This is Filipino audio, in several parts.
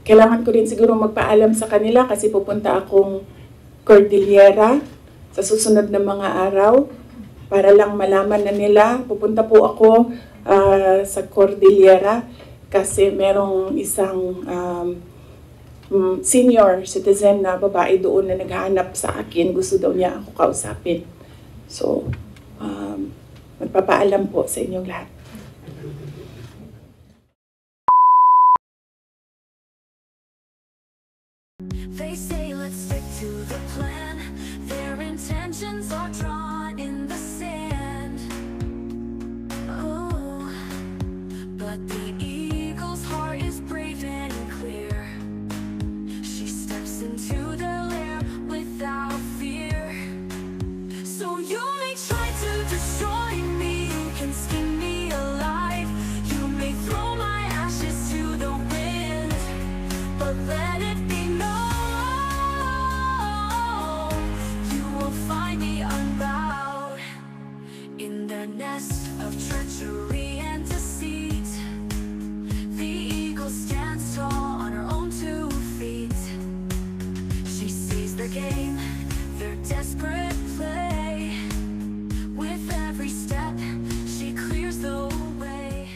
kailangan ko rin siguro magpaalam sa kanila kasi pupunta akong Cordillera sa susunod na mga araw para lang malaman na nila. Pupunta po ako sa Cordillera kasi merong isang senior citizen na babae doon na naghahanap sa akin. Gusto daw niya ako kausapin. So, magpapaalam po sa inyong lahat. They say let's stick to the plan. Their intentions are drawn in the sand. Oh, but the eagle's heart is brave and clear. She steps into the lair without fear. So you may try to destroy me, you can skin me alive, you may throw my ashes to the wind, but let it be known, you will find me unbowed in the nest of treachery and deceit. The eagle stands tall on her own 2 feet. She sees their game, their desperate play. With every step, she clears the way.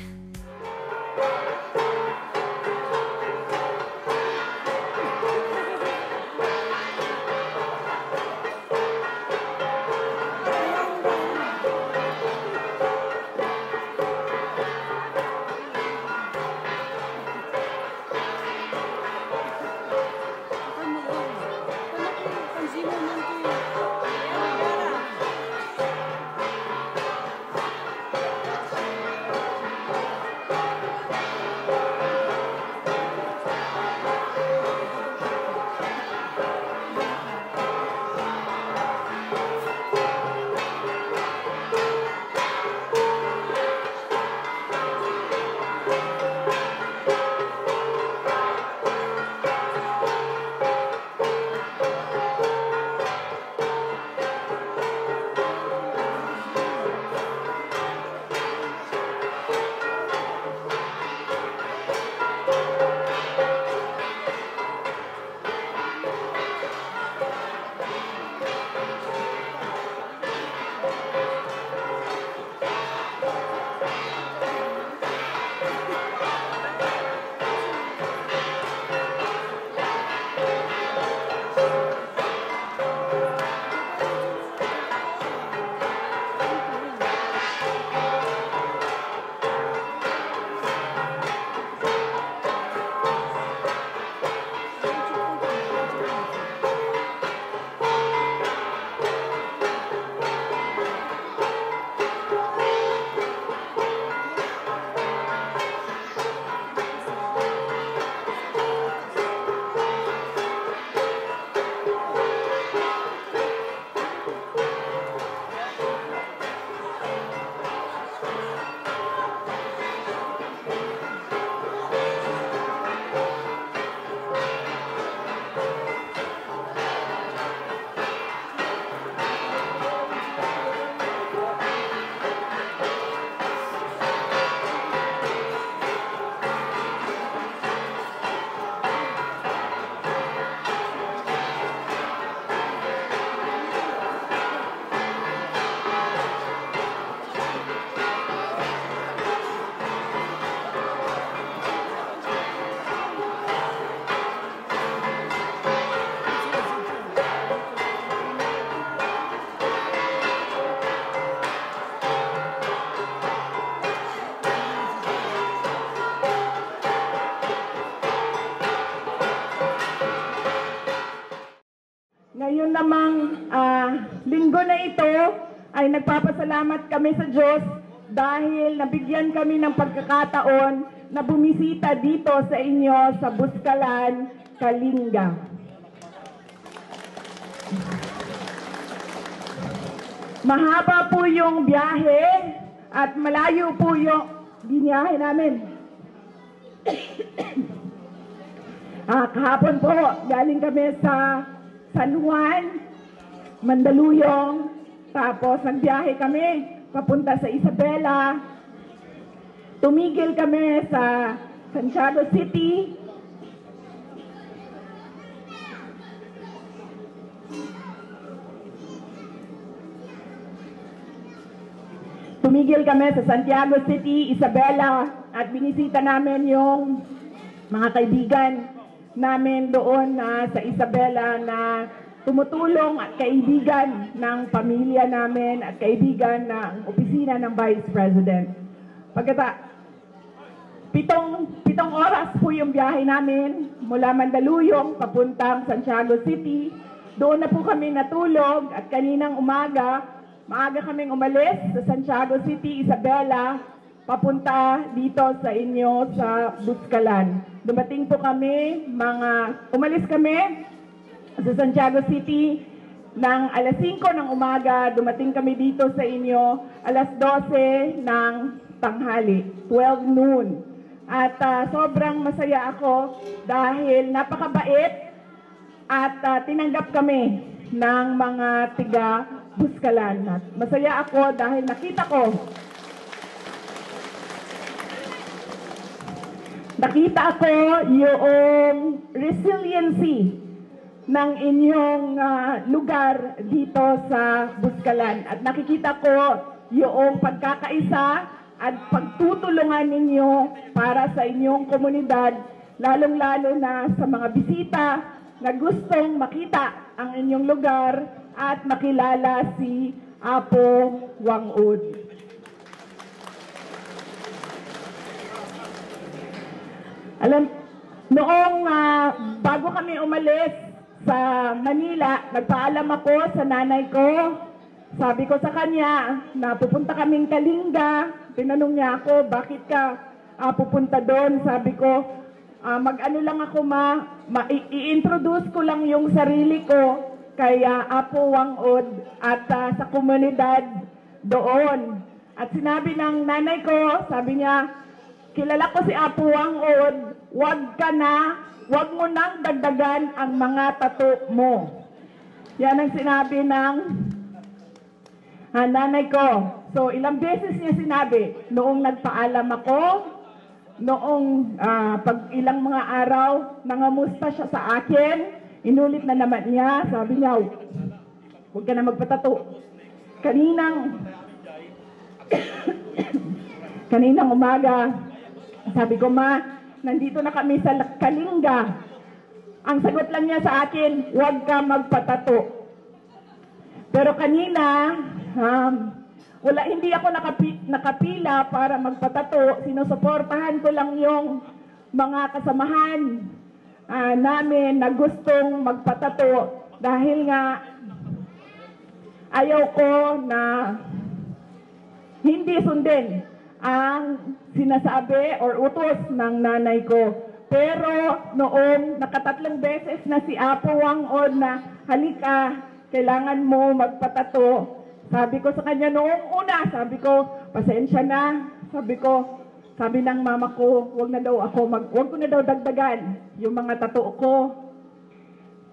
Ngayon namang linggo na ito ay nagpapasalamat kami sa Diyos dahil nabigyan kami ng pagkakataon na bumisita dito sa inyo sa Buskalan, Kalinga. Mahaba po yung biyahe at malayo po yung biniyahe namin. Kahapon po, galing kami sa San Juan, Mandaluyong, tapos nagbiyahe kami papunta sa Isabela. Tumigil kami sa Santiago City, tumigil kami sa Santiago City, Isabela, at binisita namin yung mga kaibigan namin doon sa Isabela na tumutulong at kaibigan ng pamilya namin at kaibigan ng opisina ng Vice President. Pitong oras po yung biyahe namin mula Mandaluyong papuntang Santiago City. Doon na po kami natulog at kaninang umaga, maaga kaming umalis sa Santiago City, Isabela, papunta dito sa inyo sa Buscalan. Dumating po kami, umalis kami sa Santiago City ng alas 5 ng umaga, dumating kami dito sa inyo alas 12 ng tanghali, 12 noon. At sobrang masaya ako dahil napakabait at tinanggap kami ng mga tiga Buscalan. At masaya ako dahil nakita ko yung resiliency ng inyong lugar dito sa Buscalan. At nakikita ko yung pagkakaisa at pagtutulungan ninyo para sa inyong komunidad, lalong-lalo na sa mga bisita na gustong makita ang inyong lugar at makilala si Apo Wang-od. Alam, noong bago kami umalis sa Manila, nagpaalam ako sa nanay ko. Sabi ko sa kanya na pupunta kaming Kalinga. Tinanong niya ako, bakit ka pupunta doon? Sabi ko, mag-ano lang ako i-introduce ko lang yung sarili ko kay Apo Wang-od at sa komunidad doon. At sinabi ng nanay ko, sabi niya, kilala ko si Apo Wang-od, wag mo nang dagdagan ang mga tato mo. Yan ang sinabi ng nanay ko. So, ilang beses niya sinabi, noong nagpaalam ako, noong pag ilang mga araw, nangamusta siya sa akin, inulit na naman niya, sabi niya, huwag ka na magpatato. Kaninang umaga, sabi ko, ma, nandito na kami sa Kalinga. Ang sagot lang niya sa akin, huwag ka magpatato. Pero kanina, hindi ako nakapila para magpatato. Sinusuportahan ko lang yung mga kasamahan namin na gustong magpatato dahil nga ayaw ko na hindi sundin ang sinasabi or utos ng nanay ko. Pero noong nakatatlong beses na si Apo Wang-od na halika, kailangan mo magpatato. Sabi ko sa kanya noong una, sabi ko, pasensya na. Sabi ng mama ko, wag ko na daw dagdagan yung mga tato ko.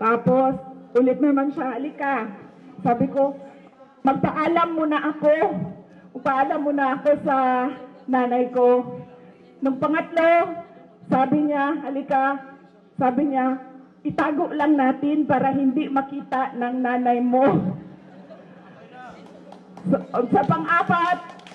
Tapos, ulit naman siya, halika. Sabi ko, magpaalam muna ako sa nanay ko. Nung pangatlo, sabi niya, halika, itago lang natin para hindi makita ng nanay mo. Sa pang-apat,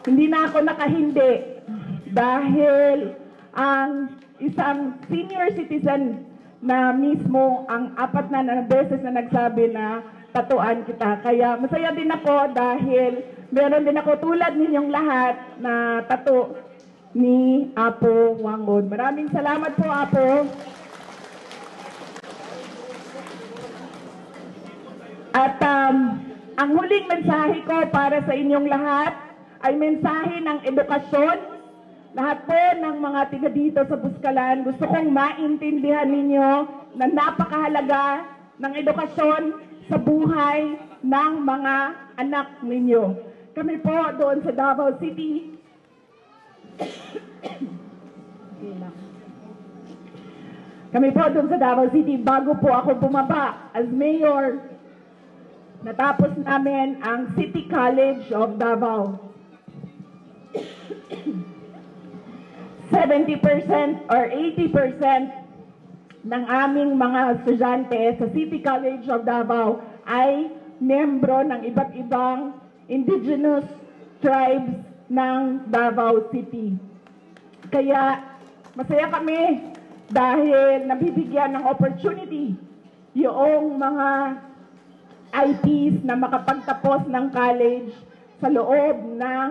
hindi na ako nakahindi dahil ang isang senior citizen na mismo ang apat na beses na nagsabi na tatuan kita. Kaya masaya din ako dahil meron din ako tulad ninyong lahat na tato ni Apo Wang-od. Maraming salamat po, Apo. At ang huling mensahe ko para sa inyong lahat ay mensahe ng edukasyon. Lahat po ng mga tiga dito sa Buscalan, gusto kong maintindihan ninyo na napakahalaga ng edukasyon sa buhay ng mga anak ninyo. Kami po doon sa Davao City, bago po ako bumaba as mayor, natapos namin ang City College of Davao. 70% or 80% ng aming mga estudyante sa City College of Davao ay membro ng iba't ibang indigenous tribes ng Davao City. Kaya masaya kami dahil nabibigyan ng opportunity yung mga IPs na makapagtapos ng college sa loob ng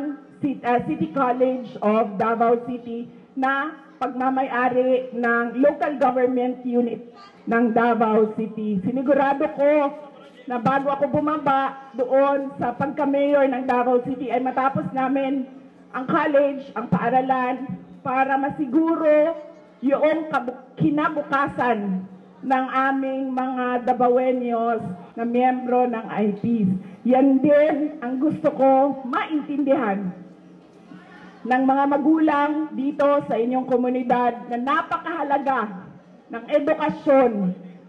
City College of Davao City na pagmamay-ari ng local government unit ng Davao City. Sinigurado ko na bago ako bumaba doon sa pagka-mayor ng Davao City ay matapos namin ang college, ang paaralan, para masiguro yung kinabukasan ng aming mga Davaoenos na miyembro ng IPs. Yan din ang gusto ko maintindihan ng mga magulang dito sa inyong komunidad na napakahalaga ng edukasyon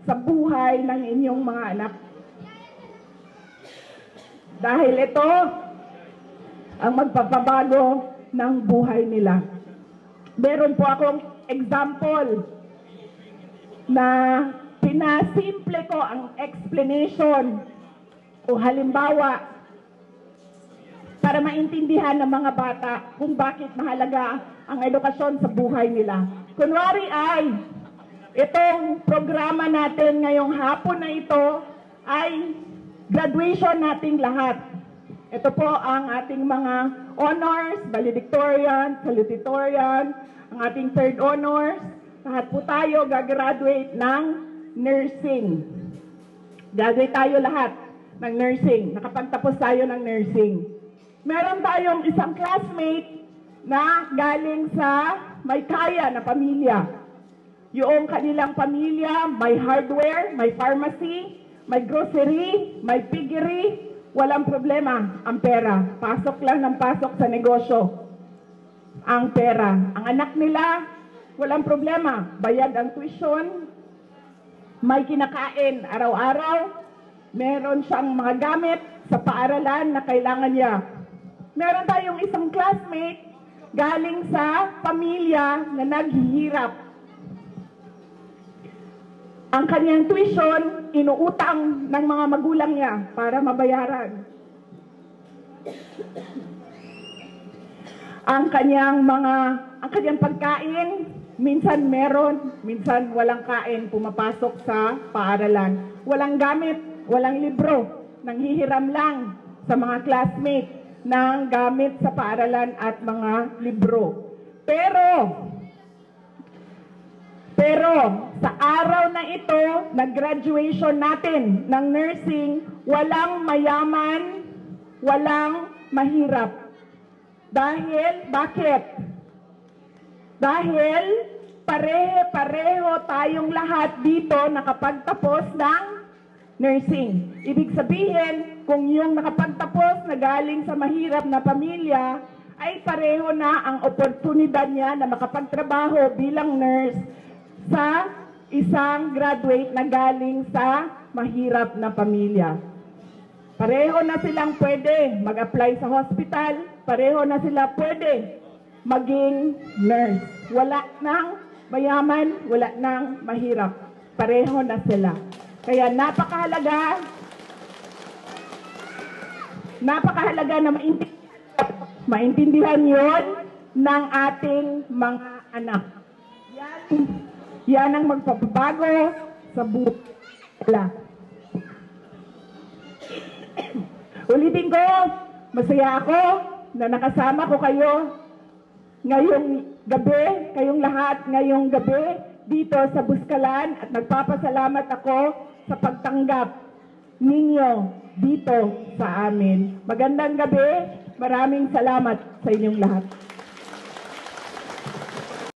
sa buhay ng inyong mga anak. Dahil ito ang magpapabago ng buhay nila. Meron po akong example na pinasimple ko ang explanation o halimbawa para maintindihan ng mga bata kung bakit mahalaga ang edukasyon sa buhay nila. Kunwari ay, itong programa natin ngayong hapon na ito ay graduation nating lahat. Ito po ang ating mga honors, valedictorian, salutatorian, ang ating third honors. Lahat po tayo gagraduate ng nursing. Graduate tayo lahat ng nursing. Nakapagtapos tayo ng nursing. Meron tayong isang classmate na galing sa may kaya na pamilya. Yung kanilang pamilya, may hardware, may pharmacy, may grocery, may piggery, walang problema ang pera. Pasok lang ng pasok sa negosyo ang pera. Ang anak nila, walang problema. Bayad ang tuition, may kinakain araw-araw, meron siyang mga gamit sa paaralan na kailangan niya. Meron tayong isang classmate galing sa pamilya na naghihirap. Ang kanyang tuition, inuutang ng mga magulang niya para mabayaran. Ang kanyang pagkain, minsan meron, minsan walang kain, pumapasok sa paaralan. Walang gamit, walang libro, nanghihiram lang sa mga classmates ng gamit sa paaralan at mga libro. Pero sa araw na ito, nag-graduation natin ng nursing, walang mayaman, walang mahirap. Bakit? Dahil pareho tayong lahat dito nakapagtapos ng nursing. Ibig sabihin, kung yung nakapagtapos na galing sa mahirap na pamilya, ay pareho na ang oportunidad niya na makapagtrabaho bilang nurse sa isang graduate na galing sa mahirap na pamilya. Pareho na silang pwede mag-apply sa hospital, pareho na sila pwede maging nurse. Wala nang mayaman, wala nang mahirap. Pareho na sila. Kaya napakahalaga na maintindihan yon ng ating mga anak. Yan ang magpapabago sa buhay nila. Ulitin ko, masaya ako na nakasama ko kayo ngayong gabi, kayong lahat ngayong gabi dito sa Buskalan, at nagpapasalamat ako sa pagtanggap ninyo dito sa amin. Magandang gabi, maraming salamat sa inyong lahat.